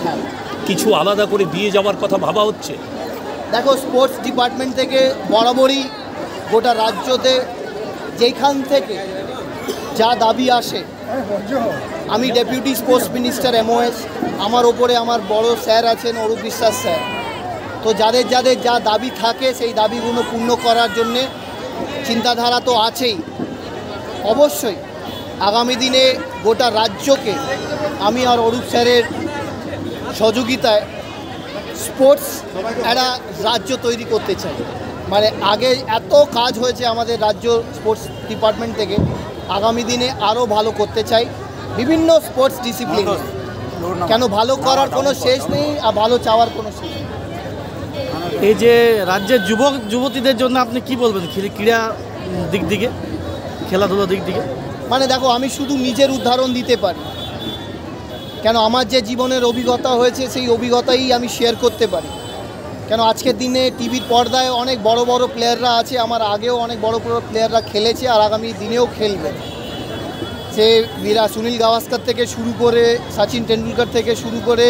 হ্যাঁ, কিছু আলাদা করে দিয়ে যাওয়ার কথা ভাবা হচ্ছে? দেখো, স্পোর্টস ডিপার্টমেন্ট থেকে বরাবরই গোটা রাজ্যতে যেখান থেকে যা দাবি আসে, আমি ডেপুটি স্পোর্টস মিনিস্টার MOS, আমার ওপরে আমার বড় স্যার আছেন অরূপ বিশ্বাস স্যার, তো যাদের যাদের যা দাবি থাকে সেই দাবিগুলো পূর্ণ করার জন্যে চিন্তাধারা তো আছেই। অবশ্যই আগামী দিনে গোটা রাজ্যকে আমি আর অরূপ স্যারের সহযোগিতায় স্পোর্টস একটা রাজ্য তৈরি করতে চাই। মানে আগে এত কাজ হয়েছে আমাদের রাজ্য স্পোর্টস ডিপার্টমেন্ট থেকে, আগামী দিনে আরও ভালো করতে চাই বিভিন্ন স্পোর্টস ডিসিপ্লিন। কেন ভালো করার কোনো শেষ নেই আর ভালো চাওয়ার কোনো শেষ নেই। এই যে রাজ্যের যুবক যুবতীদের জন্য আপনি কি বলবেন ক্রীড়া দিক দিকে, খেলাধুলার দিক দিকে? মানে দেখো, আমি শুধু নিজের উদাহরণ দিতে পারি, কেন আমার যে জীবনের অভিজ্ঞতা হয়েছে সেই অভিজ্ঞতাই আমি শেয়ার করতে পারি। কেন আজকের দিনে টিভির পর্দায় অনেক বড় বড় প্লেয়াররা আছে, আমার আগেও অনেক বড় বড় প্লেয়াররা খেলেছে আর আগামী দিনেও খেলবে। সে সুনীল গাভাস্কর থেকে শুরু করে, সচিন টেন্ডুলকার থেকে শুরু করে,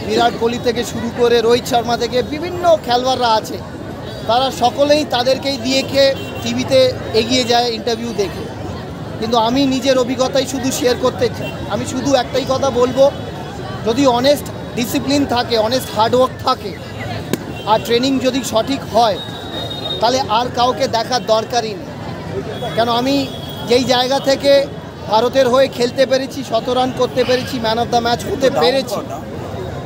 বিরাট কোহলি থেকে শুরু করে, রোহিত শর্মা থেকে বিভিন্ন খেলোয়াড়রা আছে, তারা সকলেই তাদেরকেই দিয়ে টিভিতে এগিয়ে যায় ইন্টারভিউ দেখে। কিন্তু আমি নিজের অভিজ্ঞতাই শুধু শেয়ার করতে চাই। আমি শুধু একটাই কথা বলবো, যদি অনেস্ট ডিসিপ্লিন থাকে, অনেস্ট হার্ডওয়ার্ক থাকে আর ট্রেনিং যদি সঠিক হয়, তাহলে আর কাউকে দেখার দরকারই নেই। কেন আমি যেই জায়গা থেকে ভারতের হয়ে খেলতে পেরেছি, 100 রান করতে পেরেছি, ম্যান অফ দ্য ম্যাচ হতে পেরেছি,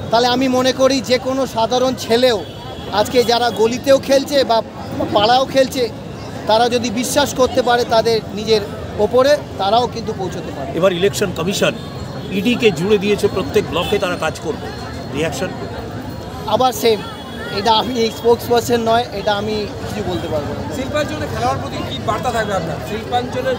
তাহলে আমি মনে করি যে কোনো সাধারণ ছেলেও আজকে যারা গলিতেও খেলছে বা পাড়াও খেলছে, তারা যদি বিশ্বাস করতে পারে তাদের নিজের ওপরে, তারাও কিন্তু পৌঁছতে পারে। এবার ইলেকশন কমিশন ইডিকে জুড়ে দিয়েছে, প্রত্যেক ব্লকে তারা কাজ করবে। রিয়াকশন আবার সেম, এটা আমি স্পোক্স পারসন নয়, এটা আমি কিছু বলতে পারবো না। শিল্পাঞ্চলে খেলোয়াড় প্রতি কি বার্তা থাকবে আপনার? শিল্পাঞ্চলের